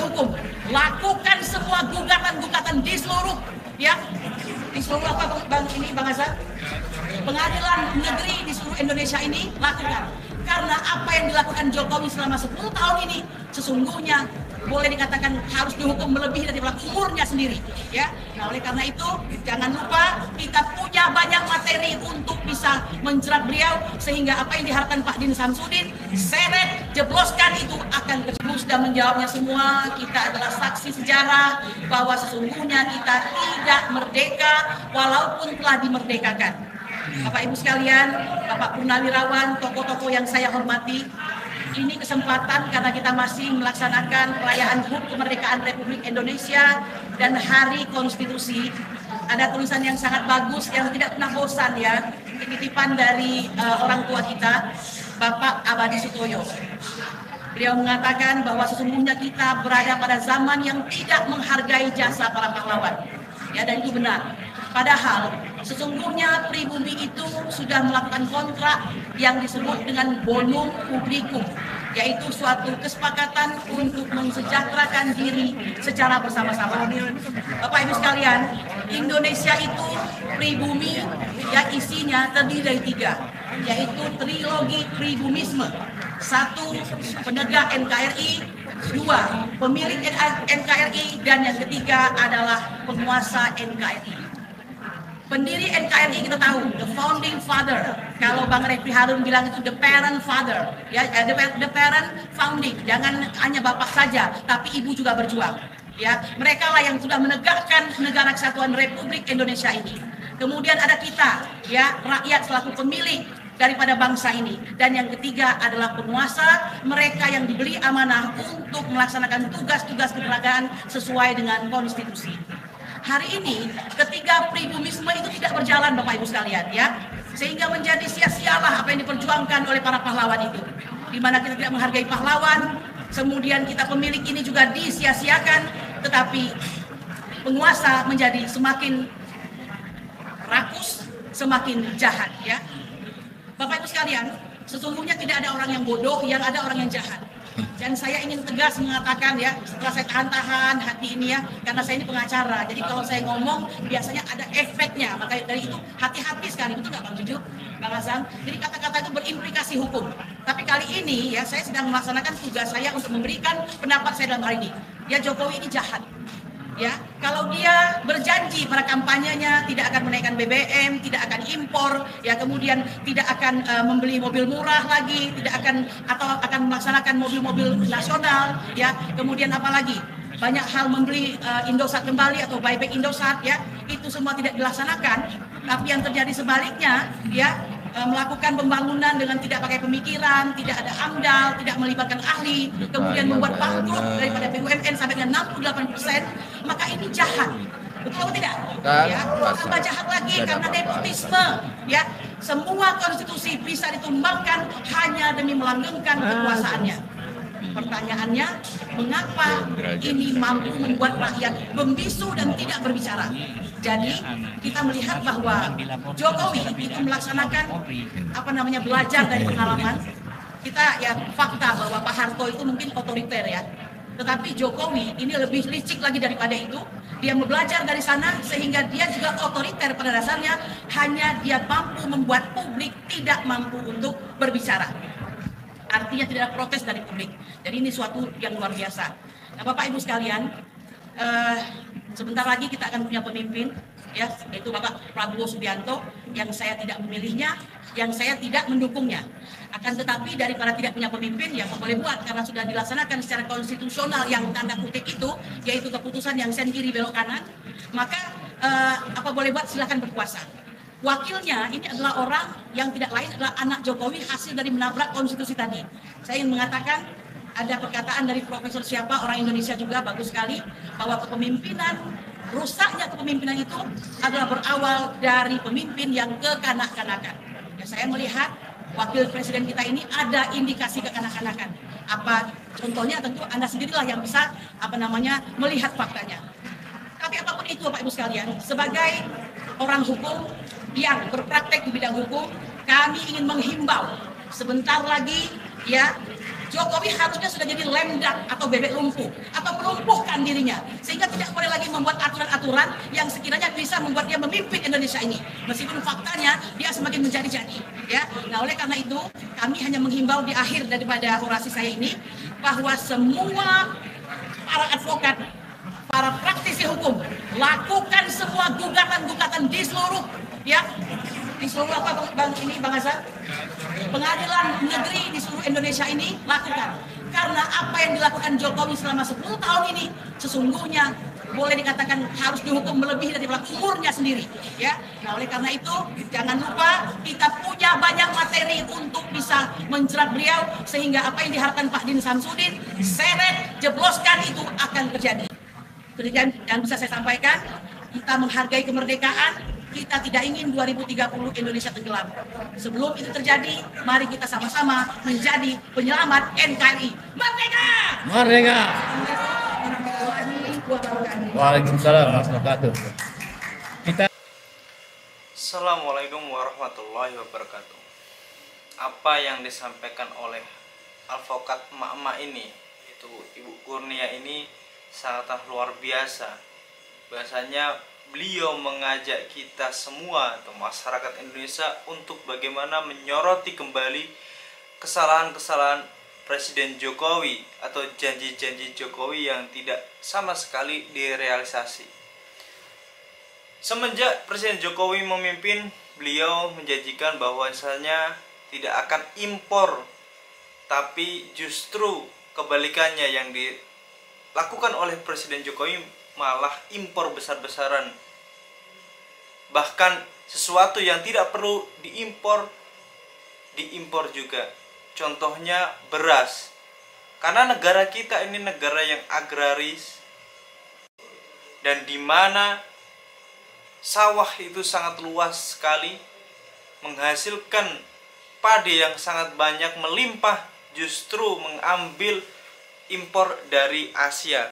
hukum, lakukan semua gugatan-gugatan di seluruh Bang Hasan, pengadilan negeri di seluruh Indonesia ini lakukan. Karena apa yang dilakukan Jokowi selama 10 tahun ini sesungguhnya boleh dikatakan harus dihukum melebihi dari umurnya sendiri, ya. Nah, oleh karena itu jangan lupa kita punya banyak materi untuk bisa menjerat beliau, sehingga apa yang diharapkan Pak Din Samsudin seret jebloskan itu akan ketemu. Sudah menjawabnya semua. Kita adalah saksi sejarah bahwa sesungguhnya kita tidak merdeka walaupun telah dimerdekakan. Bapak Ibu sekalian, Bapak Purnawirawan, tokoh-tokoh yang saya hormati, ini kesempatan karena kita masih melaksanakan perayaan HUT kemerdekaan Republik Indonesia dan Hari Konstitusi. Ada tulisan yang sangat bagus yang tidak pernah bosan, ya, titipan dari orang tua kita, Bapak Abadi Sutoyo. Beliau mengatakan bahwa sesungguhnya kita berada pada zaman yang tidak menghargai jasa para pahlawan, ya, dan itu benar. Padahal sesungguhnya pribumi itu sudah melakukan kontrak yang disebut dengan bonum publicum, yaitu suatu kesepakatan untuk mensejahterakan diri secara bersama-sama. Bapak Ibu sekalian, Indonesia itu pribumi yang isinya terdiri dari 3, yaitu trilogi pribumisme. 1, penegak NKRI, 2, pemilik NKRI, dan yang ketiga adalah penguasa NKRI. Pendiri NKRI kita tahu, the founding father. Kalau Bang Refli Harun bilang itu the parent father, ya, the parent founding. Jangan hanya bapak saja, tapi ibu juga berjuang. Ya, mereka lah yang sudah menegakkan negara kesatuan Republik Indonesia ini. Kemudian ada kita, ya, rakyat selaku pemilik daripada bangsa ini. Dan yang ketiga adalah penguasa, mereka yang diberi amanah untuk melaksanakan tugas-tugas kenegaraan sesuai dengan konstitusi. Hari ini ketiga pribumisme itu tidak berjalan, Bapak Ibu sekalian, ya, sehingga menjadi sia-sialah apa yang diperjuangkan oleh para pahlawan itu, di mana kita tidak menghargai pahlawan, kemudian kita pemilik ini juga disia-siakan, tetapi penguasa menjadi semakin rakus, semakin jahat, ya. Bapak Ibu sekalian, sesungguhnya tidak ada orang yang bodoh, yang ada orang yang jahat. Dan saya ingin tegas mengatakan, ya, setelah saya tahan-tahan hati ini, ya, karena saya ini pengacara, jadi kalau saya ngomong biasanya ada efeknya, maka dari itu hati-hati sekali, betul nggak Bang Juju, Bang Hasan? Jadi kata-kata itu berimplikasi hukum. Tapi kali ini, ya, saya sedang melaksanakan tugas saya untuk memberikan pendapat saya dalam hal ini. Ya, Jokowi ini jahat. Ya, kalau dia berjanji pada kampanyenya tidak akan menaikkan BBM, tidak akan impor, ya, kemudian tidak akan membeli mobil murah lagi, tidak akan atau akan melaksanakan mobil-mobil nasional, ya, kemudian apalagi banyak hal membeli Indosat kembali atau buyback Indosat, ya, itu semua tidak dilaksanakan. Tapi yang terjadi sebaliknya, ya, melakukan pembangunan dengan tidak pakai pemikiran, tidak ada AMDAL, tidak melibatkan ahli, kemudian membuat bangkrut daripada BUMN sampai dengan 68%, maka ini jahat. Betul atau tidak? Ya, tambah jahat lagi karena nepotisme. Ya, semua konstitusi bisa ditumbangkan hanya demi melanggengkan kekuasaannya. Pertanyaannya, mengapa ini mampu membuat rakyat membisu dan tidak berbicara? Jadi kita melihat bahwa Jokowi itu melaksanakan belajar dari pengalaman. Kita, ya, fakta bahwa Pak Harto itu mungkin otoriter, ya. Tetapi Jokowi ini lebih licik lagi daripada itu. Dia belajar dari sana sehingga dia juga otoriter pada dasarnya. Hanya dia mampu membuat publik tidak mampu untuk berbicara. Artinya tidak ada protes dari publik. Jadi ini suatu yang luar biasa. Nah, Bapak Ibu sekalian, sebentar lagi kita akan punya pemimpin, ya, yaitu Bapak Prabowo Subianto, yang saya tidak memilihnya, yang saya tidak mendukungnya. Akan tetapi daripada tidak punya pemimpin, ya boleh buat, karena sudah dilaksanakan secara konstitusional yang tanda kutip itu, yaitu keputusan yang sen kiri belok kanan, maka boleh buat, silakan berkuasa. Wakilnya ini adalah orang yang tidak lain adalah anak Jokowi, hasil dari menabrak konstitusi tadi. Saya ingin mengatakan, ada perkataan dari profesor siapa, orang Indonesia juga, bagus sekali, bahwa kepemimpinan, rusaknya kepemimpinan itu adalah berawal dari pemimpin yang kekanak-kanakan. Ya, saya melihat wakil presiden kita ini ada indikasi kekanak-kanakan. Apa contohnya? Tentu Anda sendirilah yang bisa melihat faktanya. Tapi apapun itu, Bapak Ibu sekalian, sebagai orang hukum yang berpraktek di bidang hukum, kami ingin menghimbau sebentar lagi, ya, Jokowi harusnya sudah jadi lemdak atau bebek lumpuh atau melumpuhkan dirinya sehingga tidak boleh lagi membuat aturan-aturan yang sekiranya bisa membuat dia memimpin Indonesia ini meskipun faktanya dia semakin menjadi-jadi ya. Nah, oleh karena itu kami hanya menghimbau di akhir daripada orasi saya ini bahwa semua para advokat, para praktisi hukum lakukan semua gugatan-gugatan di seluruh ya di seluruh apa bang ini bang Hasan, pengadilan negeri di seluruh Indonesia ini lakukan karena apa yang dilakukan Jokowi selama 10 tahun ini sesungguhnya boleh dikatakan harus dihukum melebihi dari umurnya sendiri ya. Nah, oleh karena itu jangan lupa kita punya banyak materi untuk bisa menjerat beliau sehingga apa yang diharapkan Pak Din Samsudin seret jebloskan itu akan terjadi. Kemudian yang bisa saya sampaikan, kita menghargai kemerdekaan. Kita tidak ingin 2030 Indonesia tenggelam. Sebelum itu terjadi, mari kita sama-sama menjadi penyelamat NKRI. Merdeka! Merdeka! Waalaikumsalam warahmatullahi wabarakatuh. Assalamualaikum warahmatullahi wabarakatuh. Apa yang disampaikan oleh advokat emak-emak ini, itu Ibu Kurnia ini sangatlah luar biasa. Bahasanya beliau mengajak kita semua atau masyarakat Indonesia untuk bagaimana menyoroti kembali kesalahan-kesalahan Presiden Jokowi atau janji-janji Jokowi yang tidak sama sekali direalisasi. Semenjak Presiden Jokowi memimpin, beliau menjanjikan bahwasanya tidak akan impor, tapi justru kebalikannya yang dilakukan oleh Presiden Jokowi malah impor besar-besaran. Bahkan sesuatu yang tidak perlu diimpor juga. Contohnya beras. Karena negara kita ini negara yang agraris dan di mana sawah itu sangat luas sekali, menghasilkan padi yang sangat banyak melimpah, justru mengambil impor dari Asia.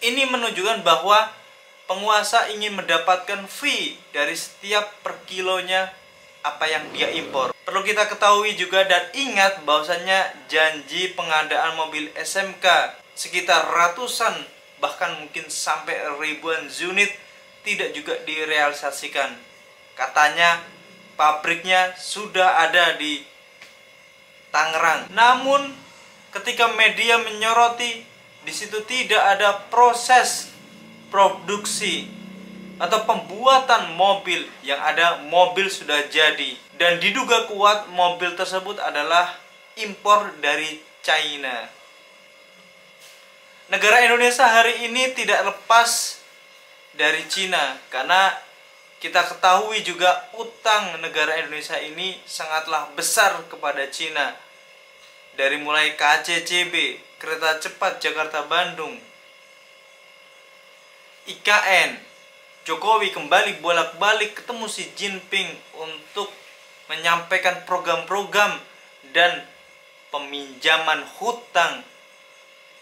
Ini menunjukkan bahwa penguasa ingin mendapatkan fee dari setiap per kilonya apa yang dia impor. Perlu kita ketahui juga dan ingat bahwasannya janji pengadaan mobil SMK sekitar ratusan bahkan mungkin sampai ribuan unit tidak juga direalisasikan. Katanya pabriknya sudah ada di Tangerang. Namun ketika media menyoroti, di situ tidak ada proses produksi atau pembuatan mobil, yang ada mobil sudah jadi dan diduga kuat mobil tersebut adalah impor dari China. Negara Indonesia hari ini tidak lepas dari China karena kita ketahui juga utang negara Indonesia ini sangatlah besar kepada China. Dari mulai KCJB, kereta cepat Jakarta-Bandung, IKN, Jokowi kembali bolak-balik ketemu Xi Jinping untuk menyampaikan program-program dan peminjaman hutang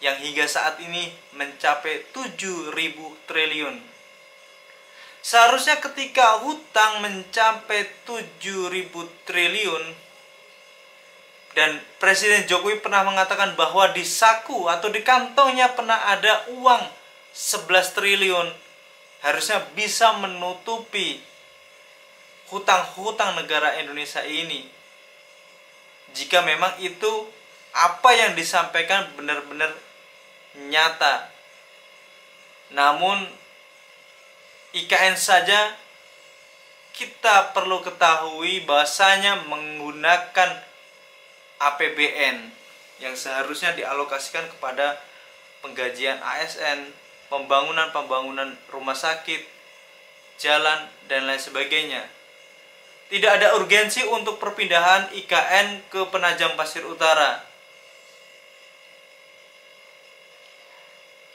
yang hingga saat ini mencapai 7.000 triliun. Seharusnya ketika hutang mencapai 7.000 triliun dan Presiden Jokowi pernah mengatakan bahwa di saku atau di kantongnya pernah ada uang 11 triliun, harusnya bisa menutupi hutang-hutang negara Indonesia ini. Jika memang itu apa yang disampaikan benar-benar nyata. Namun IKN saja kita perlu ketahui bahwasanya menggunakan APBN yang seharusnya dialokasikan kepada penggajian ASN, pembangunan rumah sakit, jalan, dan lain sebagainya. Tidak ada urgensi untuk perpindahan IKN ke Penajam Pasir Utara.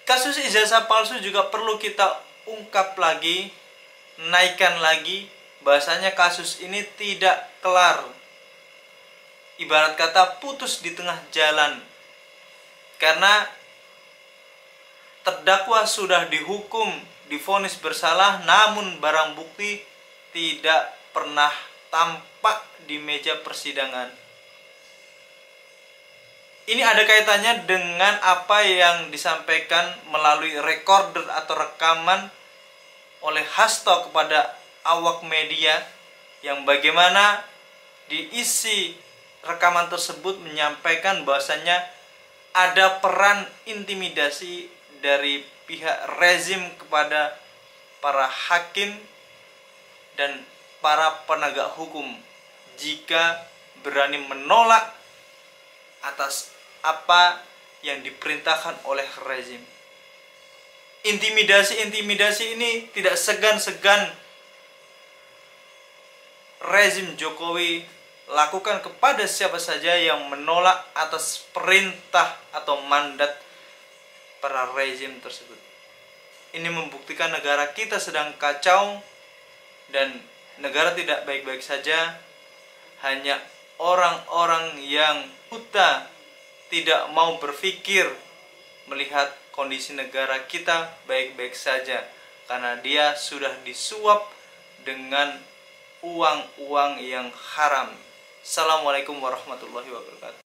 Kasus ijazah palsu juga perlu kita ungkap lagi, naikkan lagi, bahasanya kasus ini tidak kelar. Ibarat kata putus di tengah jalan. Karena terdakwa sudah dihukum, divonis bersalah, namun barang bukti tidak pernah tampak di meja persidangan. Ini ada kaitannya dengan apa yang disampaikan melalui recorder atau rekaman oleh Hasto kepada awak media, yang bagaimana diisi rekaman tersebut menyampaikan bahwasannya ada peran intimidasi dari pihak rezim kepada para hakim dan para penegak hukum jika berani menolak atas apa yang diperintahkan oleh rezim. Intimidasi ini tidak segan-segan rezim Jokowi lakukan kepada siapa saja yang menolak atas perintah atau mandat para rezim tersebut. Ini membuktikan negara kita sedang kacau dan negara tidak baik-baik saja. Hanya orang-orang yang buta tidak mau berpikir melihat kondisi negara kita baik-baik saja karena dia sudah disuap dengan uang-uang yang haram. Assalamualaikum warahmatullahi wabarakatuh.